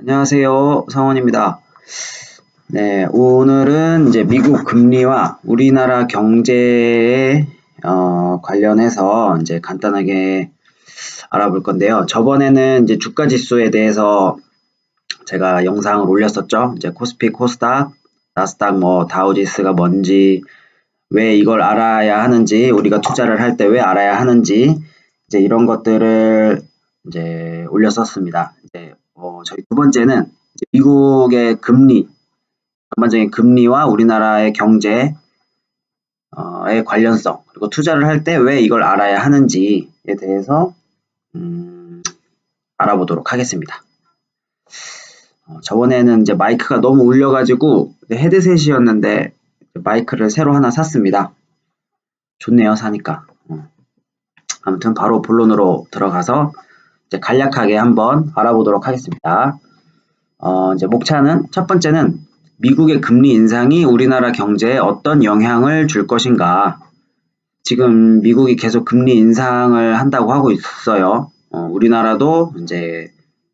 안녕하세요. 성원입니다. 네, 오늘은 이제 미국 금리와 우리나라 경제에 관련해서 이제 간단하게 알아볼 건데요. 저번에는 이제 주가 지수에 대해서 제가 영상을 올렸었죠. 이제 코스피, 코스닥, 나스닥, 다우지수가 뭔지, 왜 이걸 알아야 하는지, 우리가 투자를 할 때 왜 알아야 하는지, 이제 이런 것들을 이제 올렸었습니다. 이제 저희 두 번째는 이제 미국의 금리, 전반적인 금리와 우리나라의 경제의 관련성, 그리고 투자를 할 때 왜 이걸 알아야 하는지에 대해서 알아보도록 하겠습니다. 저번에는 이제 마이크가 너무 울려가지고 헤드셋이었는데 마이크를 새로 하나 샀습니다. 좋네요, 사니까. 아무튼 바로 본론으로 들어가서 이제 간략하게 한번 알아보도록 하겠습니다. 이제 목차는 첫 번째는 미국의 금리 인상이 우리나라 경제에 어떤 영향을 줄 것인가. 지금 미국이 계속 금리 인상을 한다고 하고 있어요. 우리나라도 이제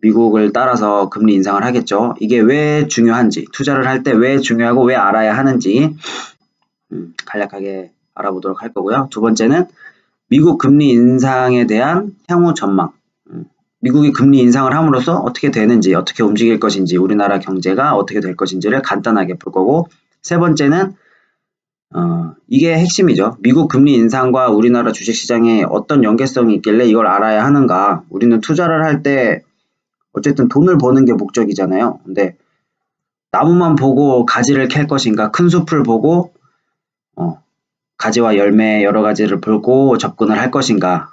미국을 따라서 금리 인상을 하겠죠. 이게 왜 중요한지, 투자를 할 때 왜 중요하고 왜 알아야 하는지 간략하게 알아보도록 할 거고요. 두 번째는 미국 금리 인상에 대한 향후 전망. 미국이 금리 인상을 함으로써 어떻게 되는지, 어떻게 움직일 것인지, 우리나라 경제가 어떻게 될 것인지를 간단하게 볼 거고, 세 번째는 이게 핵심이죠. 미국 금리 인상과 우리나라 주식시장에 어떤 연계성이 있길래 이걸 알아야 하는가. 우리는 투자를 할 때 어쨌든 돈을 버는 게 목적이잖아요. 근데 나무만 보고 가지를 캘 것인가, 큰 숲을 보고 가지와 열매 여러 가지를 보고 접근을 할 것인가.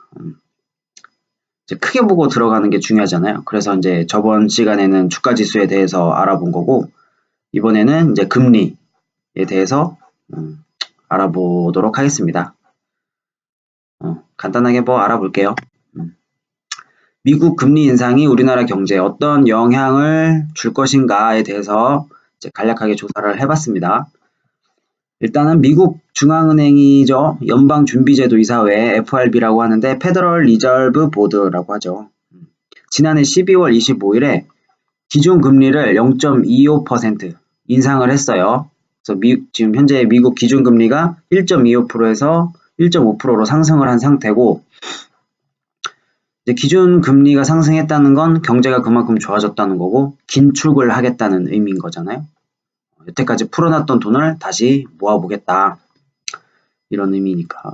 이제 크게 보고 들어가는 게 중요하잖아요. 그래서 이제 저번 시간에는 주가 지수에 대해서 알아본 거고, 이번에는 이제 금리에 대해서 알아보도록 하겠습니다. 간단하게 알아볼게요. 미국 금리 인상이 우리나라 경제에 어떤 영향을 줄 것인가에 대해서 이제 간략하게 조사를 해봤습니다. 일단은 미국 중앙은행이죠. 연방준비제도이사회 FRB라고 하는데 페더럴 리저브 보드라고 하죠. 지난해 12월 25일에 기준금리를 0.25% 인상을 했어요. 그래서 지금 현재 미국 기준금리가 1.25%에서 1.5%로 상승을 한 상태고, 이제 기준금리가 상승했다는 건 경제가 그만큼 좋아졌다는 거고 긴축을 하겠다는 의미인 거잖아요. 여태까지 풀어놨던 돈을 다시 모아보겠다, 이런 의미니까.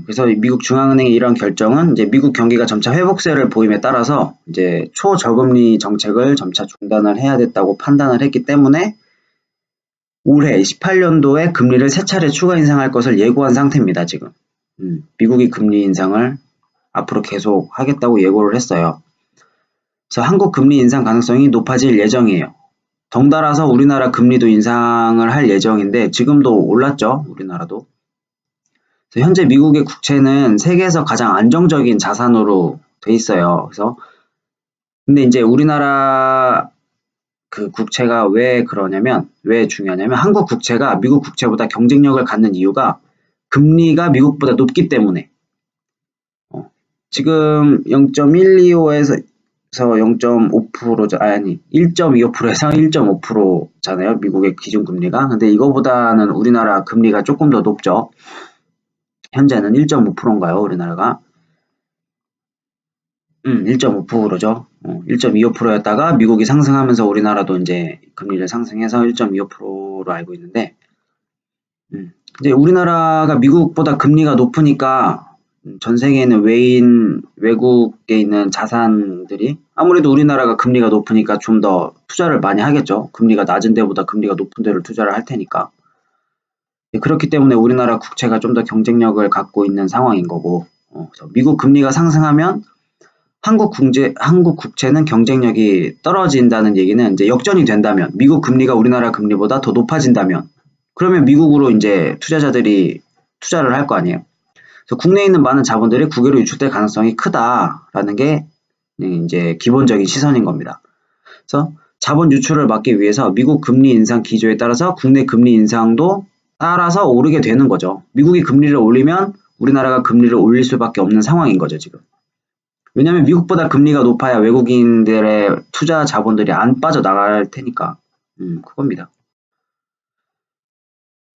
그래서 미국 중앙은행의 이런 결정은 이제 미국 경기가 점차 회복세를 보임에 따라서 이제 초저금리 정책을 점차 중단을 해야 됐다고 판단을 했기 때문에 올해 18년도에 금리를 세 차례 추가 인상할 것을 예고한 상태입니다. 지금 미국이 금리 인상을 앞으로 계속 하겠다고 예고를 했어요. 그래서 한국 금리 인상 가능성이 높아질 예정이에요. 덩달아서 우리나라 금리도 인상을 할 예정인데 지금도 올랐죠, 우리나라도. 그래서 현재 미국의 국채는 세계에서 가장 안정적인 자산으로 돼 있어요. 그래서 근데 이제 우리나라 그 국채가 왜 그러냐면, 왜 중요하냐면 한국 국채가 미국 국채보다 경쟁력을 갖는 이유가 금리가 미국보다 높기 때문에. 지금 0.125에서 0.5%, 아니 1.25%에서 1.5%잖아요. 미국의 기준금리가. 근데 이거보다는 우리나라 금리가 조금 더 높죠. 현재는 1.5%인가요, 우리나라가? 1.5%죠. 1.25%였다가 미국이 상승하면서 우리나라도 이제 금리를 상승해서 1.25%로 알고 있는데, 이제 우리나라가 미국보다 금리가 높으니까 전 세계에는 외국에 있는 자산들이 아무래도 우리나라가 금리가 높으니까 좀 더 투자를 많이 하겠죠. 금리가 낮은 데보다 금리가 높은 데를 투자를 할 테니까. 그렇기 때문에 우리나라 국채가 좀 더 경쟁력을 갖고 있는 상황인 거고, 그래서 미국 금리가 상승하면 한국 국채는 경쟁력이 떨어진다는 얘기는 이제 역전이 된다면, 미국 금리가 우리나라 금리보다 더 높아진다면, 그러면 미국으로 이제 투자자들이 투자를 할 거 아니에요. 그래서 국내에 있는 많은 자본들이 국외로 유출될 가능성이 크다라는 게 이제 기본적인 시선인 겁니다. 그래서 자본 유출을 막기 위해서 미국 금리 인상 기조에 따라서 국내 금리 인상도 따라서 오르게 되는 거죠. 미국이 금리를 올리면 우리나라가 금리를 올릴 수밖에 없는 상황인 거죠, 지금. 왜냐하면 미국보다 금리가 높아야 외국인들의 투자 자본들이 안 빠져나갈 테니까. 그겁니다.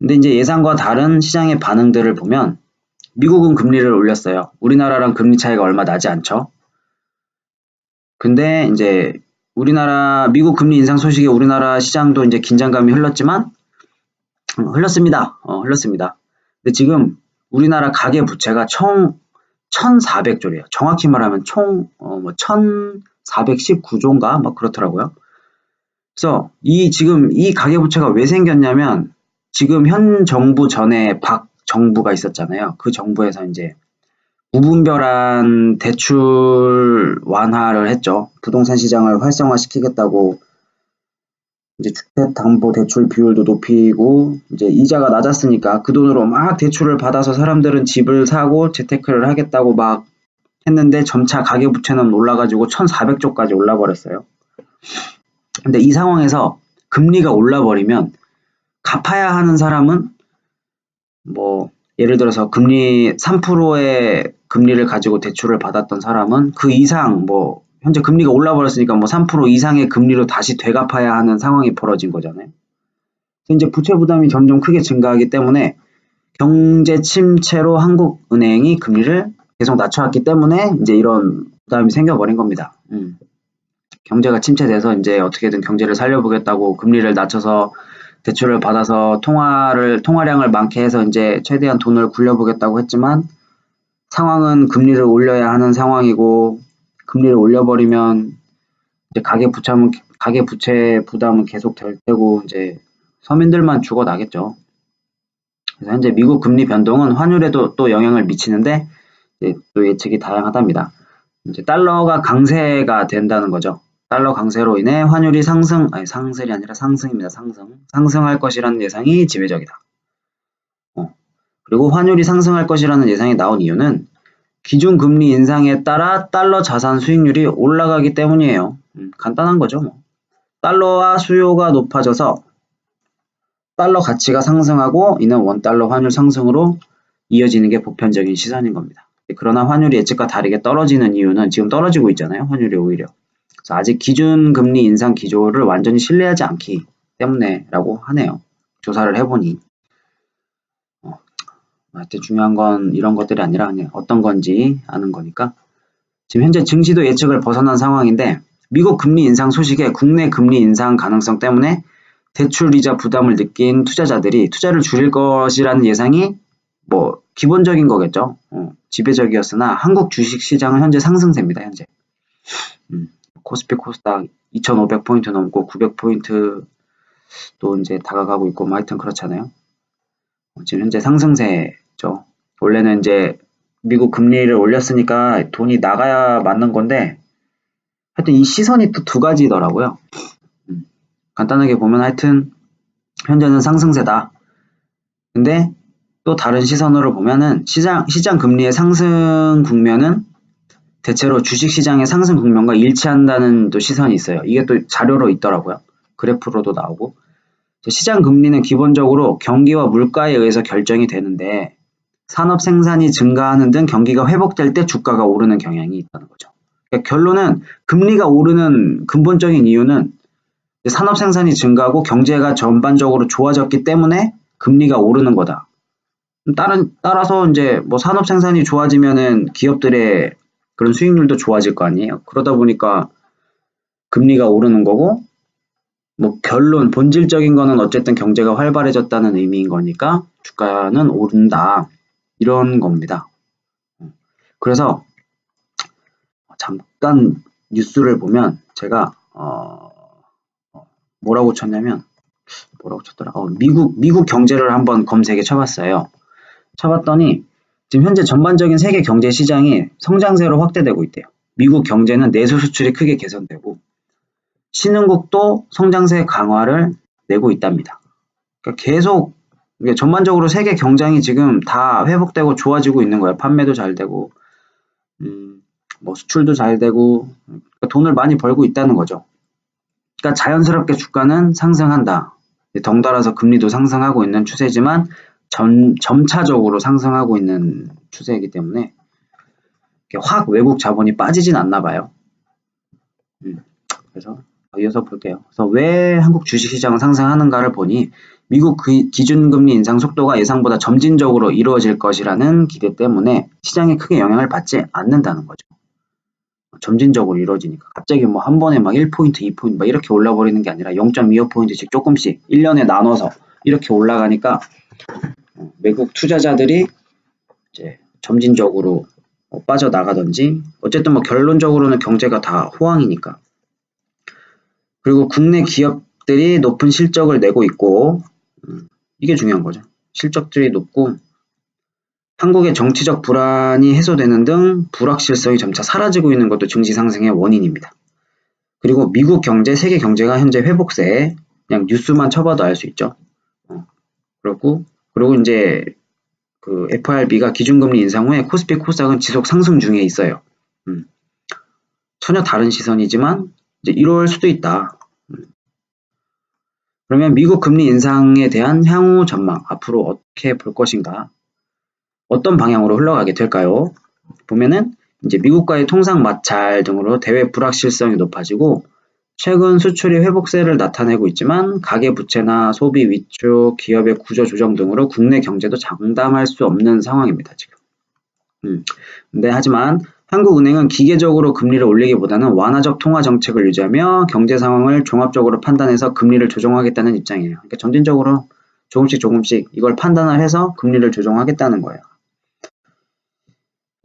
근데 이제 예상과 다른 시장의 반응들을 보면 미국은 금리를 올렸어요. 우리나라랑 금리 차이가 얼마 나지 않죠. 근데 이제 미국 금리 인상 소식에 우리나라 시장도 이제 긴장감이 흘렀습니다. 흘렀습니다. 근데 지금 우리나라 가계 부채가 총 1,400조래요. 정확히 말하면 총 1,419조인가 막 그렇더라고요. 그래서 지금 이 가계 부채가 왜 생겼냐면 지금 현 정부 전에 박 정부가 있었잖아요. 그 정부에서 이제 무분별한 대출 완화를 했죠. 부동산 시장을 활성화시키겠다고 이제 주택담보대출 비율도 높이고 이제 이자가 낮았으니까 그 돈으로 막 대출을 받아서 사람들은 집을 사고 재테크를 하겠다고 막 했는데 점차 가계부채는 올라가지고 1,400조까지 올라버렸어요. 근데 이 상황에서 금리가 올라버리면 갚아야 하는 사람은 뭐 예를 들어서 금리 3%의 금리를 가지고 대출을 받았던 사람은 그 이상 현재 금리가 올라버렸으니까 3% 이상의 금리로 다시 되갚아야 하는 상황이 벌어진 거잖아요. 그래서 이제 부채 부담이 점점 크게 증가하기 때문에 경제 침체로 한국은행이 금리를 계속 낮춰왔기 때문에 이제 이런 부담이 생겨버린 겁니다. 경제가 침체돼서 이제 어떻게든 경제를 살려보겠다고 금리를 낮춰서 대출을 받아서 통화량을 많게 해서 이제 최대한 돈을 굴려보겠다고 했지만 상황은 금리를 올려야 하는 상황이고 금리를 올려버리면 이제 가계부채 부담은 계속 될 테고 이제 서민들만 죽어나겠죠. 그래서 현재 미국 금리 변동은 환율에도 또 영향을 미치는데 또 예측이 다양하답니다. 이제 달러가 강세가 된다는 거죠. 달러 강세로 인해 환율이 상승이 아니라 상승입니다. 상승할 것이라는 예상이 지배적이다. 그리고 환율이 상승할 것이라는 예상이 나온 이유는 기준금리 인상에 따라 달러 자산 수익률이 올라가기 때문이에요. 간단한 거죠. 달러와 수요가 높아져서 달러 가치가 상승하고 이는 원달러 환율 상승으로 이어지는 게 보편적인 시선인 겁니다. 그러나 환율이 예측과 다르게 떨어지는 이유는 지금 떨어지고 있잖아요. 환율이 오히려. 그래서 아직 기준금리 인상 기조를 완전히 신뢰하지 않기 때문에라고 하네요. 조사를 해보니. 하여튼 중요한 건 이런 것들이 아니라 그냥 어떤 건지 아는 거니까. 지금 현재 증시도 예측을 벗어난 상황인데 미국 금리 인상 소식에 국내 금리 인상 가능성 때문에 대출 이자 부담을 느낀 투자자들이 투자를 줄일 것이라는 예상이 기본적인 거겠죠. 지배적이었으나 한국 주식시장은 현재 상승세입니다. 현재. 코스피 코스닥 2,500포인트 넘고 900포인트 또 이제 다가가고 있고 하여튼 그렇잖아요. 지금 현재 상승세죠. 원래는 이제 미국 금리를 올렸으니까 돈이 나가야 맞는 건데 하여튼 이 시선이 또 두 가지더라고요. 간단하게 보면 하여튼 현재는 상승세다. 근데 또 다른 시선으로 보면은 시장 금리의 상승 국면은 대체로 주식시장의 상승 국면과 일치한다는 또 시선이 있어요. 이게 또 자료로 있더라고요. 그래프로도 나오고. 시장 금리는 기본적으로 경기와 물가에 의해서 결정이 되는데 산업 생산이 증가하는 등 경기가 회복될 때 주가가 오르는 경향이 있다는 거죠. 그러니까 결론은 금리가 오르는 근본적인 이유는 산업 생산이 증가하고 경제가 전반적으로 좋아졌기 때문에 금리가 오르는 거다. 따라서 이제 산업 생산이 좋아지면은 기업들의 그런 수익률도 좋아질 거 아니에요. 그러다 보니까 금리가 오르는 거고 결론 본질적인 거는 어쨌든 경제가 활발해졌다는 의미인 거니까 주가는 오른다. 이런 겁니다. 그래서 잠깐 뉴스를 보면 제가 뭐라고 쳤더라? 미국 경제를 한번 검색에 쳐봤어요. 쳐봤더니 지금 현재 전반적인 세계 경제 시장이 성장세로 확대되고 있대요. 미국 경제는 내수 수출이 크게 개선되고 신흥국도 성장세 강화를 내고 있답니다. 그러니까 계속 전반적으로 세계 경쟁이 지금 다 회복되고 좋아지고 있는 거예요. 판매도 잘 되고 수출도 잘 되고 그러니까 돈을 많이 벌고 있다는 거죠. 그러니까 자연스럽게 주가는 상승한다. 덩달아서 금리도 상승하고 있는 추세지만 점차적으로 상승하고 있는 추세이기 때문에 확 외국 자본이 빠지진 않나 봐요. 그래서 이어서 볼게요. 그래서 왜 한국 주식시장은 상승하는가를 보니 미국 기준금리 인상 속도가 예상보다 점진적으로 이루어질 것이라는 기대 때문에 시장에 크게 영향을 받지 않는다는 거죠. 점진적으로 이루어지니까 갑자기 뭐 한 번에 막 1포인트, 2포인트 막 이렇게 올라버리는 게 아니라 0.25포인트씩 조금씩 1년에 나눠서 이렇게 올라가니까 외국 투자자들이 이제 점진적으로 빠져나가든지 어쨌든 뭐 결론적으로는 경제가 다 호황이니까. 그리고 국내 기업들이 높은 실적을 내고 있고 이게 중요한 거죠. 실적들이 높고 한국의 정치적 불안이 해소되는 등 불확실성이 점차 사라지고 있는 것도 증시 상승의 원인입니다. 그리고 미국 경제, 세계 경제가 현재 회복세에 그냥 뉴스만 쳐봐도 알 수 있죠. 그리고 이제 그 FRB가 기준금리 인상 후에 코스피 코스닥은 지속 상승 중에 있어요. 전혀 다른 시선이지만 이제 이럴 수도 있다. 그러면 미국 금리 인상에 대한 향후 전망, 앞으로 어떻게 볼 것인가? 어떤 방향으로 흘러가게 될까요? 보면은 이제 미국과의 통상 마찰 등으로 대외 불확실성이 높아지고 최근 수출이 회복세를 나타내고 있지만 가계부채나 소비 위축, 기업의 구조 조정 등으로 국내 경제도 장담할 수 없는 상황입니다. 지금. 근데 하지만 한국은행은 기계적으로 금리를 올리기보다는 완화적 통화 정책을 유지하며 경제 상황을 종합적으로 판단해서 금리를 조정하겠다는 입장이에요. 그러니까 점진적으로 조금씩 이걸 판단을 해서 금리를 조정하겠다는 거예요.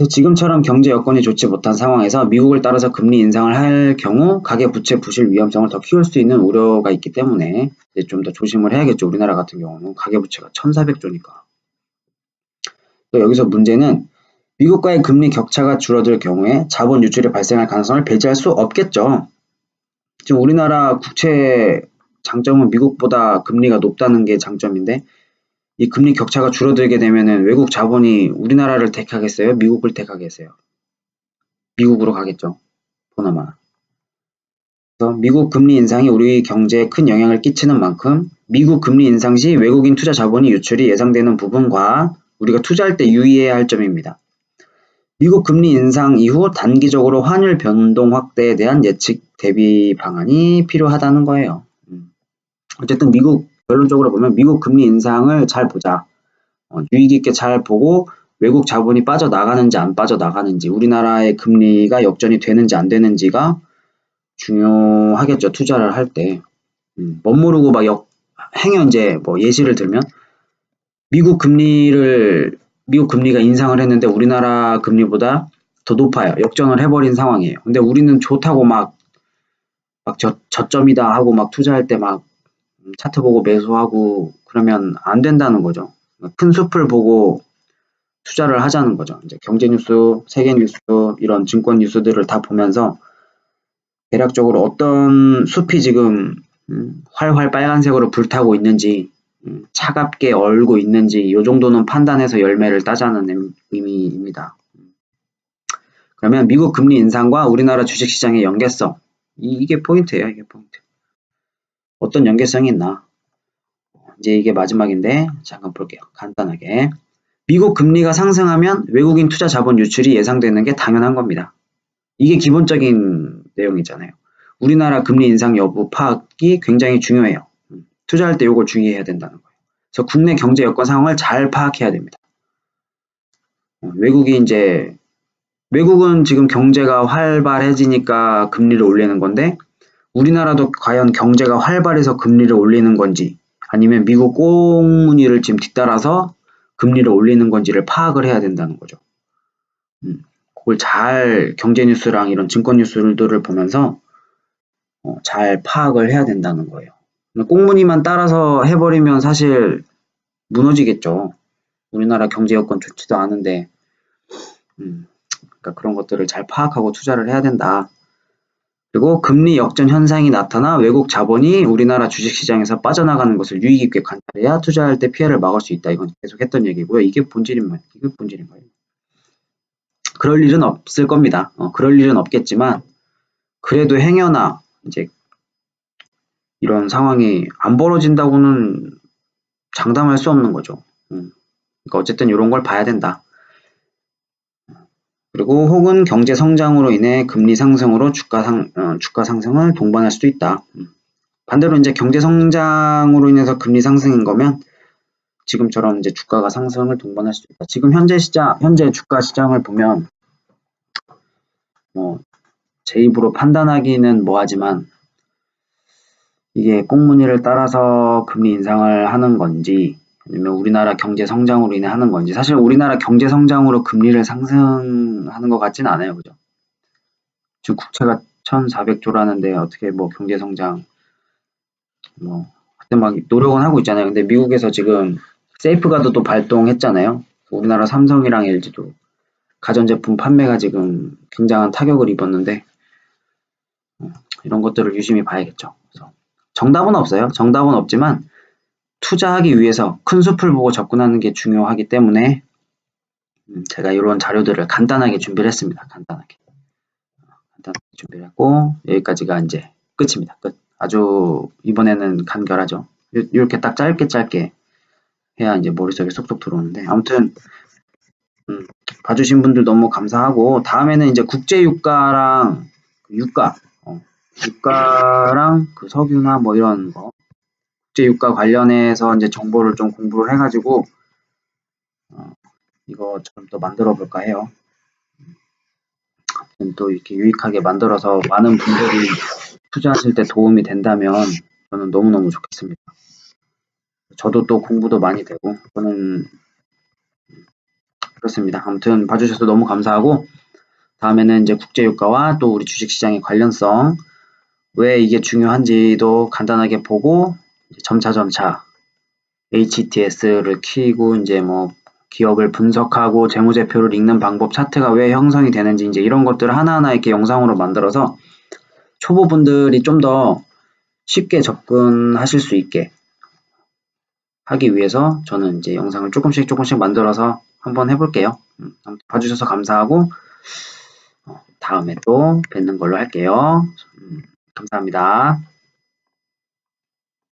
지금처럼 경제 여건이 좋지 못한 상황에서 미국을 따라서 금리 인상을 할 경우 가계부채 부실 위험성을 더 키울 수 있는 우려가 있기 때문에 좀 더 조심을 해야겠죠. 우리나라 같은 경우는 가계부채가 1,400조니까. 또 여기서 문제는 미국과의 금리 격차가 줄어들 경우에 자본 유출이 발생할 가능성을 배제할 수 없겠죠. 지금 우리나라 국채 장점은 미국보다 금리가 높다는 게 장점인데 이 금리 격차가 줄어들게 되면은 외국 자본이 우리나라를 택하겠어요? 미국을 택하겠어요? 미국으로 가겠죠. 보나마나. 그래서 미국 금리 인상이 우리 경제에 큰 영향을 끼치는 만큼 미국 금리 인상 시 외국인 투자 자본이 유출이 예상되는 부분과 우리가 투자할 때 유의해야 할 점입니다. 미국 금리 인상 이후 단기적으로 환율 변동 확대에 대한 예측 대비 방안이 필요하다는 거예요. 어쨌든 결론적으로 보면 미국 금리 인상을 잘 보자. 유의 깊게 잘 보고 외국 자본이 빠져나가는지 안 빠져나가는지 우리나라의 금리가 역전이 되는지 안 되는지가 중요하겠죠. 투자를 할 때. 멋모르고 막 행여 이제 뭐 예시를 들면 미국 금리가 인상을 했는데 우리나라 금리보다 더 높아요. 역전을 해버린 상황이에요. 근데 우리는 좋다고 막 저점이다 하고 막 투자할 때 막 차트 보고 매수하고 그러면 안 된다는 거죠. 큰 숲을 보고 투자를 하자는 거죠. 이제 경제 뉴스, 세계 뉴스, 이런 증권 뉴스들을 다 보면서 대략적으로 어떤 숲이 지금 활활 빨간색으로 불타고 있는지 차갑게 얼고 있는지 이 정도는 판단해서 열매를 따자는 의미입니다. 그러면 미국 금리 인상과 우리나라 주식시장의 연계성 이게 포인트예요. 이게 포인트. 어떤 연계성이 있나? 이제 이게 마지막인데 잠깐 볼게요. 간단하게. 미국 금리가 상승하면 외국인 투자 자본 유출이 예상되는 게 당연한 겁니다. 이게 기본적인 내용이잖아요. 우리나라 금리 인상 여부 파악이 굉장히 중요해요. 투자할 때 이걸 주의해야 된다는 거예요. 그래서 국내 경제 여건 상황을 잘 파악해야 됩니다. 외국은 지금 경제가 활발해지니까 금리를 올리는 건데 우리나라도 과연 경제가 활발해서 금리를 올리는 건지 아니면 미국 꽁무니를 지금 뒤따라서 금리를 올리는 건지를 파악을 해야 된다는 거죠. 그걸 잘 경제 뉴스랑 이런 증권 뉴스들을 보면서 잘 파악을 해야 된다는 거예요. 꽁무니만 따라서 해버리면 사실 무너지겠죠. 우리나라 경제 여건 좋지도 않은데 그러니까 그런 것들을 잘 파악하고 투자를 해야 된다. 그리고 금리 역전 현상이 나타나 외국 자본이 우리나라 주식시장에서 빠져나가는 것을 유의 깊게 관찰해야 투자할 때 피해를 막을 수 있다. 이건 계속 했던 얘기고요. 이게 본질인 거예요. 그럴 일은 없을 겁니다. 그럴 일은 없겠지만 그래도 행여나 이제 이런 상황이 안 벌어진다고는 장담할 수 없는 거죠. 그러니까 어쨌든 이런 걸 봐야 된다. 그리고 혹은 경제 성장으로 인해 금리 상승으로 주가 상승을 동반할 수도 있다. 반대로 이제 경제 성장으로 인해서 금리 상승인 거면 지금처럼 이제 주가가 상승을 동반할 수도 있다. 지금 현재 주가 시장을 보면 제 입으로 판단하기는 뭐하지만 이게 꽁무니를 따라서 금리 인상을 하는 건지 아니면 우리나라 경제 성장으로 인해 하는 건지 사실 우리나라 경제 성장으로 금리를 상승하는 것 같진 않아요. 그죠? 지금 국채가 1,400조라는데 어떻게 뭐 경제 성장 그때 막 노력은 하고 있잖아요. 근데 미국에서 지금 세이프가드도 발동했잖아요. 우리나라 삼성이랑 LG도 가전제품 판매가 지금 굉장한 타격을 입었는데 이런 것들을 유심히 봐야겠죠. 그래서 정답은 없어요. 정답은 없지만 투자하기 위해서 큰 숲을 보고 접근하는 게 중요하기 때문에 제가 이런 자료들을 간단하게 준비를 했습니다. 간단하게 준비를 했고 여기까지가 이제 끝입니다. 끝. 아주 이번에는 간결하죠. 이렇게 딱 짧게 해야 이제 머릿속에 쏙쏙 들어오는데 아무튼 봐주신 분들 너무 감사하고 다음에는 이제 국제유가랑 유가랑 그 석유나 뭐 이런 거 국제유가 관련해서 이제 정보를 좀 공부를 해가지고 이거 좀 더 만들어 볼까 해요. 또 이렇게 유익하게 만들어서 많은 분들이 투자하실 때 도움이 된다면 저는 너무너무 좋겠습니다. 저도 또 공부도 많이 되고 저는 그렇습니다. 아무튼 봐주셔서 너무 감사하고 다음에는 이제 국제유가와 또 우리 주식시장의 관련성 왜 이게 중요한지도 간단하게 보고 점차 HTS를 키고 이제 뭐 기업을 분석하고 재무제표를 읽는 방법, 차트가 왜 형성이 되는지 이제 이런 것들을 하나하나 이렇게 영상으로 만들어서 초보분들이 좀 더 쉽게 접근하실 수 있게 하기 위해서 저는 이제 영상을 조금씩 만들어서 한번 해볼게요. 봐주셔서 감사하고 다음에 또 뵙는 걸로 할게요. 감사합니다.